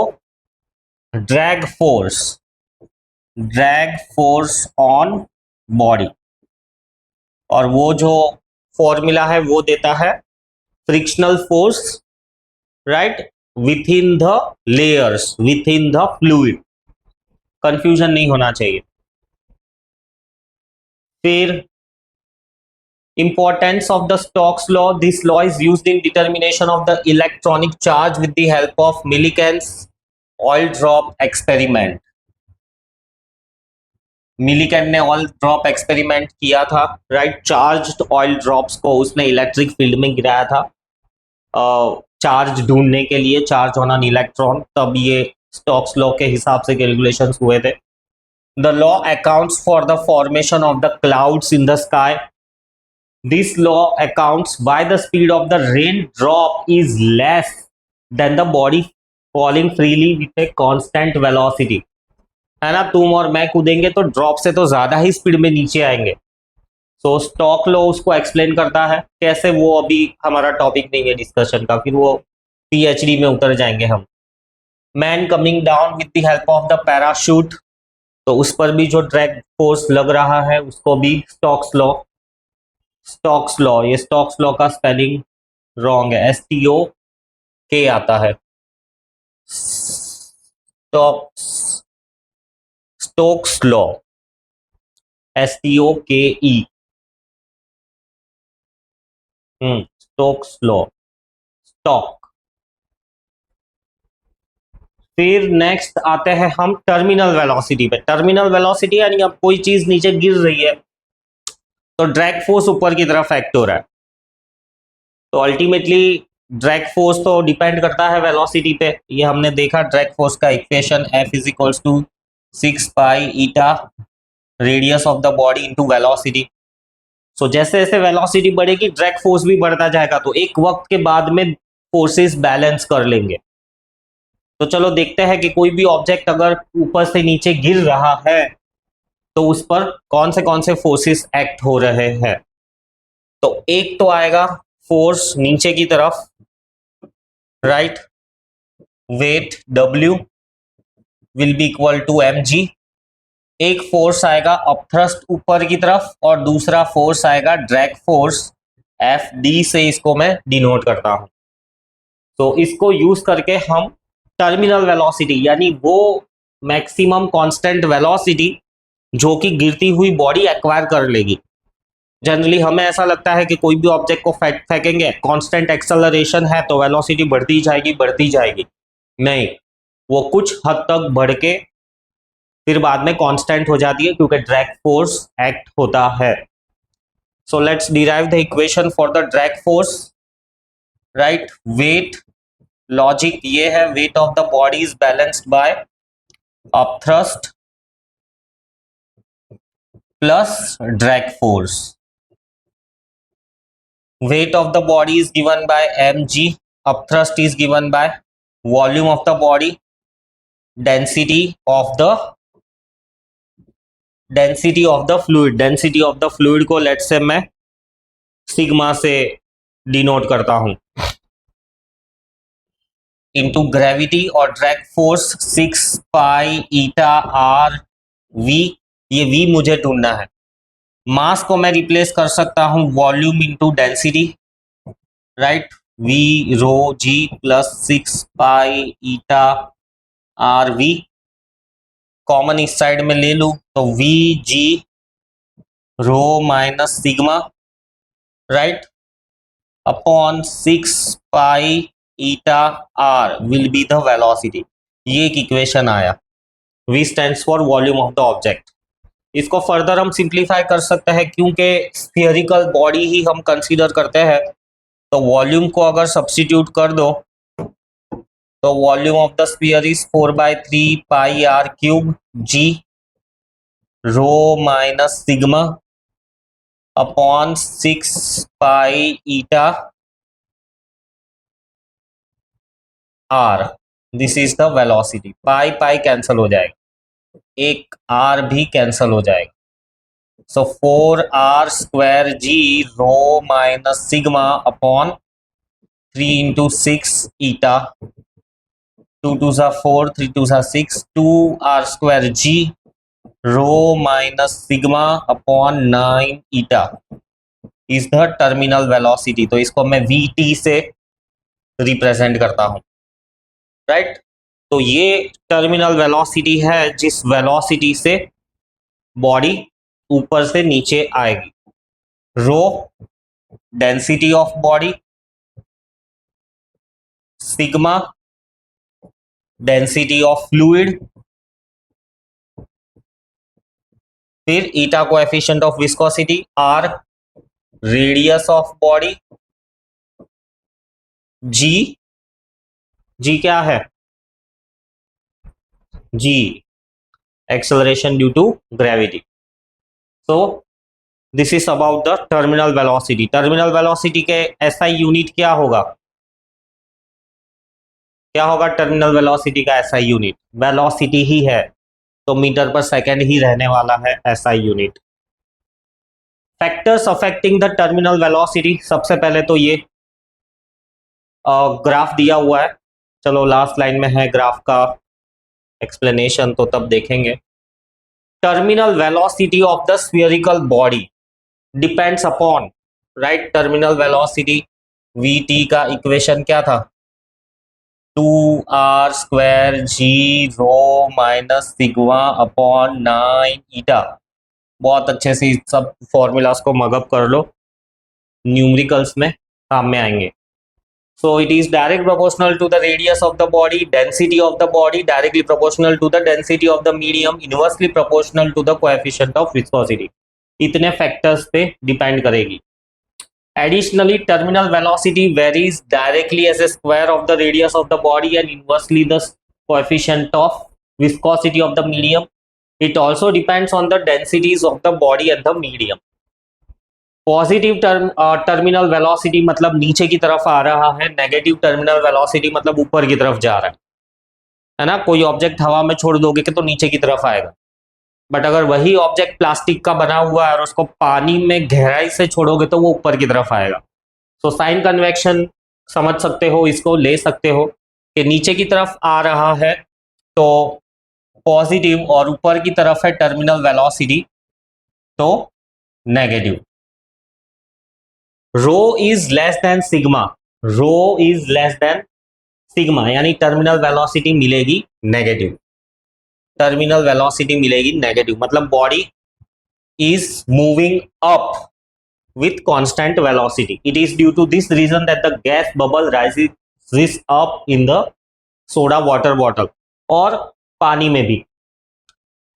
ड्रैग फोर्स ऑन बॉडी, और वो जो फॉर्मूला है वो देता है frictional force, right, with in the layers, with in the fluid. Confusion नहीं होना चाहिए। फिर importance of the Stokes law. This law is used in determination of the electronic charge with the help of Millikan's oil drop experiment। Millikan ने oil drop experiment किया था, right. Charged oil drops को उसने electric field में गिराया था charge ढूंढने के लिए, चार्ज ऑन एन इलेक्ट्रॉन। तब ये स्टोक्स लॉ के हिसाब से कैलकुलेशंस हुए थे। The law accounts for the formation of the clouds in the sky. This law accounts why the speed of the raindrop is less than the body falling freely with a constant velocity. है ना, तुम और मैं कूदेंगे तो drop से तो ज्यादा ही speed में नीचे आएंगे. सो स्टॉक लॉ उसको एक्सप्लेन करता है कैसे, वो अभी हमारा टॉपिक नहीं है डिस्कशन का, फिर वो पीएचडी में उतर जाएंगे हम. Man coming down with the help of the parachute, तो उस पर भी जो ड्रैग फोर्स लग रहा है उसको भी स्टॉक्स लॉ. स्टॉक्स लॉ, ये स्टॉक्स लॉ का स्पेलिंग रॉन्ग है, STO के आता है. Stocks Stokes law, STOKE. Stokes law, stock. फिर नेक्स्ट आते हैं हम टर्मिनल वेलोसिटी पे. टर्मिनल वेलोसिटी यानी अब कोई चीज नीचे गिर रही है तो ड्रैग फोर्स ऊपर की तरफ एक्ट हो रहा है. तो अल्टीमेटली ड्रैग फोर्स तो डिपेंड करता है वेलोसिटी पे. ये हमने देखा ड्रैग फोर्स का equation, F is equals to 6 pi eta radius of the body into velocity. So जैसे जैसे वेलोसिटी बढ़ेगी ड्रैग फोर्स भी बढ़ता जाएगा, तो एक वक्त के बाद में फोर्सेस बैलेंस कर लेंगे. तो चलो देखते हैं कि कोई भी ऑब्जेक्ट अगर ऊपर से नीचे गिर रहा है तो उस पर कौन से फोर्सेस एक्ट हो रहे हैं. तो एक तो आएगा फोर्स नीचे की तरफ, right, weight W will be equal to mg. एक फोर्स आएगा अपथ्रस्ट ऊपर की तरफ और दूसरा फोर्स आएगा ड्रैग फोर्स, FD से इसको मैं डिनोट करता हूं. तो इसको यूज करके हम टर्मिनल वेलोसिटी यानी वो मैक्सिमम कांस्टेंट वेलोसिटी जो कि गिरती हुई बॉडी एक्वायर कर लेगी. जनरली हमें ऐसा लगता है कि कोई भी ऑब्जेक्ट को फेंकेंगे, कांस्टेंट एक्सेलरेशन है तो वेलोसिटी बढ़ती जाएगी. नहीं, वो कुछ हद तक बढ़ के फिर बाद में कांस्टेंट हो जाती है क्योंकि ड्रैग फोर्स एक्ट होता है. So let's derive the equation for the drag force, right. Weight logic ये है, weight of the body is balanced by upthrust plus drag force. Weight of the body is given by mg, upthrust is given by volume of the body, density of the fluid को let's say मैं sigma से denote करता हूं, into gravity और drag force 6 pi eta r v. ये v मुझे ढूंढना है. मास को मैं रिप्लेस कर सकता हूं volume into density, right. V rho G plus 6 pi eta R V. Common इस साइड में ले लूं तो V G rho minus sigma, right, upon 6 pi eta R will be the velocity. ये एक इक्वेशन आया. V stands for volume of the object. इसको further हम सिंप्लीफाई कर सकते हैं क्योंकि स्फीयरिकल बॉडी ही हम कंसीडर करते हैं. तो वॉल्यूम को अगर सब्स्टिट्यूट कर दो तो volume of the sphere is 4/3 pi r cube G rho minus sigma upon 6 pi eta r. This is the velocity. Pi pi cancel हो जाएगा, एक r भी कैंसल हो जाएगा. So 4r square G rho minus sigma upon 3 into 6 eta, 2 2 4, 3 2 6, 2r square G rho minus sigma upon 9 eta is the terminal velocity. तो इसको मैं VT से रिप्रेजेंट करता हूं, राइट. तो ये टर्मिनल वेलोसिटी है जिस वेलोसिटी से बॉडी ऊपर से नीचे आएगी. Rho density of body, sigma density of fluid, फिर eta coefficient of viscosity, R radius of body, G G क्या है, G acceleration due to gravity. So this is about the terminal velocity. Terminal velocity के SI unit क्या होगा? क्या होगा terminal velocity का SI unit? Velocity ही है तो मीटर पर सेकेंड ही रहने वाला है SI unit. Factors affecting the terminal velocity, सबसे पहले तो ये ग्राफ दिया हुआ है, चलो लास्ट लाइन में है ग्राफ का एक्सप्लेनेशन तो तब देखेंगे। Terminal velocity of the spherical body depends upon, right, terminal velocity VT का इक्वेशन क्या था? 2r²g⁻ माइनस सिग्मा अपॉन 9 ईटा। बहुत अच्छे से सब फॉर्मूलाज को मगअप कर लो, न्यूमेरिकल्स में काम में आएंगे। So it is direct proportional to the radius of the body, density of the body, directly proportional to the density of the medium, inversely proportional to the coefficient of viscosity. इतने factors पे depend करेगी। Additionally, terminal velocity varies directly as a square of the radius of the body and inversely the coefficient of viscosity of the medium. It also depends on the densities of the body and the medium. Positive terminal velocity मतलब नीचे की तरफ आ रहा है, negative terminal velocity मतलब ऊपर की तरफ जा रहा है ना। कोई ऑब्जेक्ट हवा में छोड़ दोगे कि तो नीचे की तरफ आएगा, बट अगर वही ऑब्जेक्ट प्लास्टिक का बना हुआ है और उसको पानी में गहराई से छोड़ोगे तो वो ऊपर की तरफ आएगा। तो साइन कन्वेक्शन समझ सकते हो, इसको ले सकते हो कि नीचे की तरफ आ रहा है तो पॉजिटिव और ऊपर की तरफ है टर्मिनल वेलोसिटी तो negative. Rho is less than sigma, rho is less than sigma यानी टर्मिनल वेलोसिटी मिलेगी नेगेटिव, टर्मिनल वेलोसिटी मिलेगी नेगेटिव मतलब body is moving up with constant velocity. It is due to this reason that the gas bubble rises up in the soda water bottle और पानी में भी।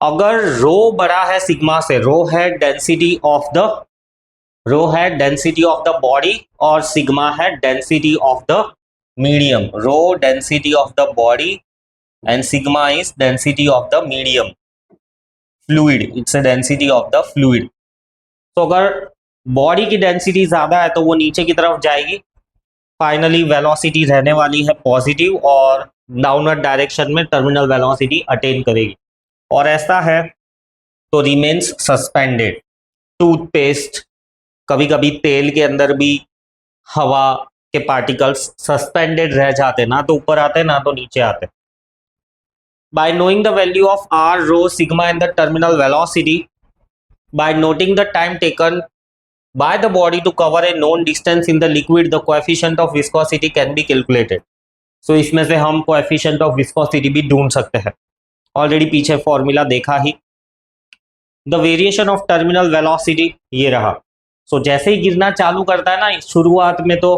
अगर रो बड़ा है सिग्मा से, रो है डेंसिटी ऑफ द बॉडी और सिग्मा है density of the medium. Row density of the body and sigma is density of the medium fluid, it's a density of the fluid. तो अगर बॉडी की डेंसिटी ज़्यादा है तो वो नीचे की तरफ जाएगी, फाइनली वेलोसिटी रहने वाली है पॉजिटिव और डाउनवर्ड डायरेक्शन में टर्मिनल वेलोसिटी अटेन करेगी। और ऐसा है तो रिमेन्स सस्पेंडेड। टूथपेस्ट, कभी कभी तेल के अंदर भी हवा के पार्टिकल्स सस्पेंडेड रह जाते, ना तो ऊपर आते ना तो नीचे आते। By knowing the value of R, rho, sigma and the terminal velocity, by noting the time taken by the body to cover a known distance in the liquid, the coefficient of viscosity can be calculated. So इसमें से हम coefficient of viscosity भी ढूंढ सकते हैं, already पीछे formula देखा ही। The variation of terminal velocity ये रहा। So जैसे ही गिरना चालू करता है ना, शुरुआत में तो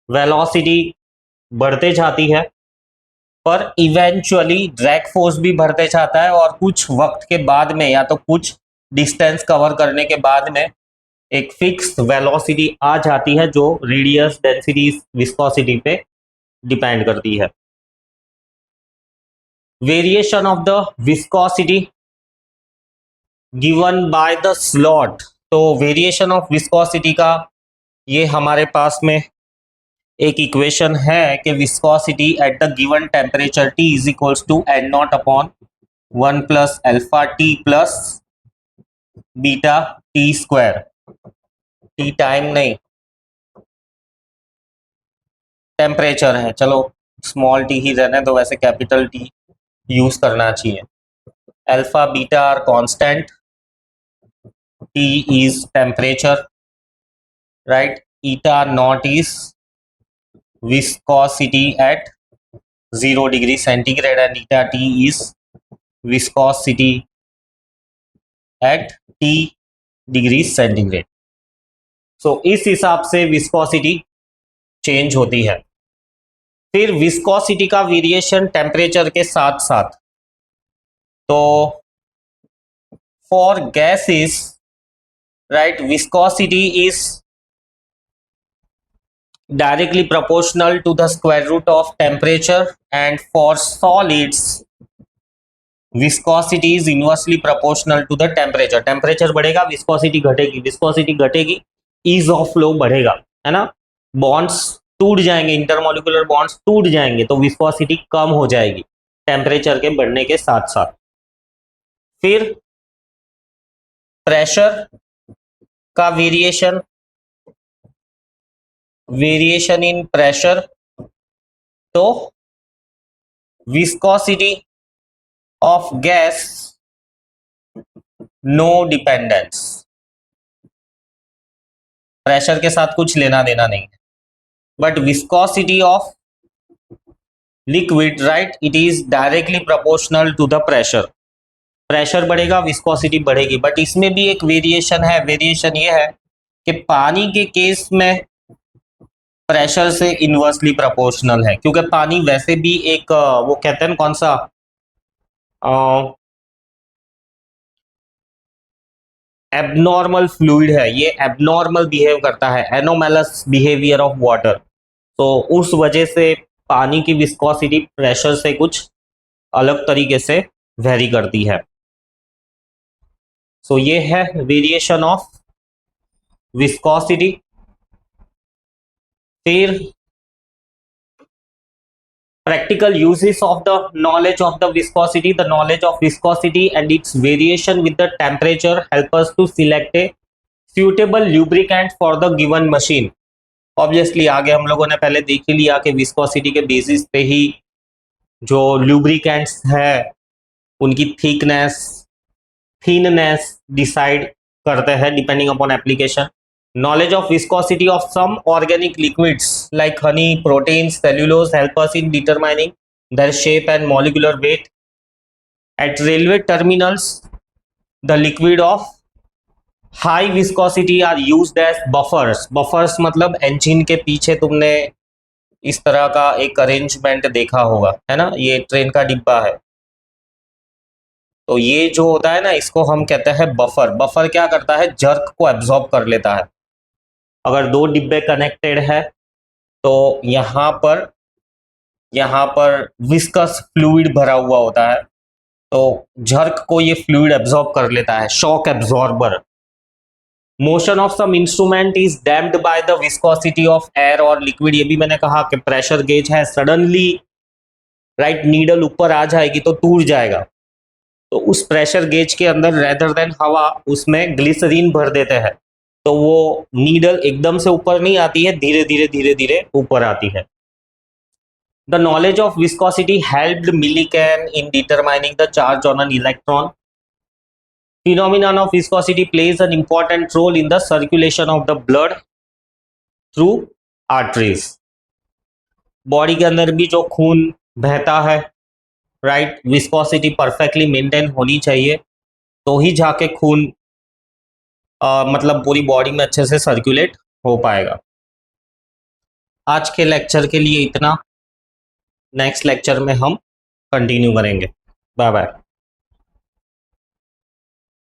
वेलोसिटी बढ़ते जाती है, पर इवेंचुअली ड्रैग फोर्स भी बढ़ते जाता है और कुछ वक्त के बाद में या तो कुछ डिस्टेंस कवर करने के बाद में एक फिक्स वेलोसिटी आ जाती है जो रेडियस, डेंसिटी, विस्कोसिटी पे डिपेंड करती है। Variation of the viscosity given by the slot, तो वेरिएशन ऑफ विस्कोसिटी का ये हमारे पास में एक इक्वेशन है कि viscosity at the given temperature T is equals to n0 upon 1 plus alpha T plus beta T square. T time नहीं, टेम्परेचर है, चलो स्मॉल t ही रहने दो, वैसे कैपिटल T यूज करना चाहिए। Alpha beta R constant, T is temperature, right, eta nought is viscosity at 0 degree centigrade and eta T is viscosity at T degree centigrade. So इस हिसाब से विस्कोसिटी चेंज होती है। फिर विस्कोसिटी का variation temperature के साथ साथ, तो for gases, right, viscosity is directly proportional to the square root of temperature and for solids viscosity is inversely proportional to the temperature, temperature बढ़ेगा विस्कोसिटी घटेगी, विस्कोसिटी घटेगी ईज ऑफ फ्लो बढ़ेगा, है ना। बॉन्ड्स टूट जाएंगे, इंटरमोलिकुलर बॉन्ड्स टूट जाएंगे तो विस्कोसिटी कम हो जाएगी टेम्परेचर के बढ़ने के साथ साथ। फिर प्रेशर का वेरिएशन, वेरिएशन इन प्रेशर, तो viscosity of gas no dependence, pressure के साथ कुछ लेना देना नहीं है, but viscosity of liquid, right, it is directly proportional to the pressure. Pressure बढ़ेगा विस्कोसिटी बढ़ेगी, बट इसमें भी एक वेरिएशन है। वेरिएशन ये है कि पानी के केस में प्रेशर से इनवर्सली प्रोपोर्शनल है, क्योंकि पानी वैसे भी एक वो कहते हैं कौन सा एबनॉर्मल फ्लूइड है, ये एबनॉर्मल बिहेव करता है, एनोमैलस बिहेवियर ऑफ वाटर। तो उस वजह से पानी की विस्कोसिटी प्रेशर से कुछ अलग तरीके से वेरी करती है। सो ये है वेरिएशन ऑफ विस्कोसिटी। फिर practical uses of the knowledge of the viscosity, the knowledge of viscosity and its variation with the temperature help us to select a suitable lubricant for the given machine। Obviously आगे हम लोगों ने पहले देख ही लिया कि viscosity के basis पे ही जो लुब्रिकेंट्स है उनकी थिकनेस, थिननेस डिसाइड करते हैं depending upon application. Knowledge of viscosity of some organic liquids like honey, proteins, cellulose help us in determining their shape and molecular weight. At railway terminals, the liquid of high viscosity are used as buffers. Buffers मतलब engine के पीछे तुमने इस तरह का एक arrangement देखा होगा, है ना, ये ट्रेन का डिब्बा है, तो ये जो होता है ना इसको हम कहते हैं बफर। बफर क्या करता है, जर्क को एब्जॉर्ब कर लेता है। अगर दो डिब्बे कनेक्टेड है तो यहाँ पर विस्कस फ्लूइड भरा हुआ होता है, तो झर्क को ये फ्लूइड एब्जॉर्ब कर लेता है, shock absorber. Motion of some instrument is damped by the viscosity of air और लिक्विड। ये भी मैंने कहा कि प्रेशर गेज है, सडनली राइट नीडल ऊपर आ जाएगी तो टूट जाएगा, तो उस प्रेशर गेज के अंदर रेदर देन हवा उसमें ग्लिसरीन भर देते हैं, तो वो नीडल एकदम से ऊपर नहीं आती है, धीरे धीरे ऊपर आती है। The knowledge of viscosity helped Millikan in determining the charge on an electron. Phenomenon of viscosity plays an important role in the circulation of the blood through arteries. Body के अंदर भी जो खून बहता है, राइट, विस्कोसिटी परफेक्टली मेंटेन होनी चाहिए, तो ही जाके खून मतलब पूरी बॉडी में अच्छे से सर्कुलेट हो पाएगा। आज के लेक्चर के लिए इतना, नेक्स्ट लेक्चर में हम कंटिन्यू करेंगे। Bye bye.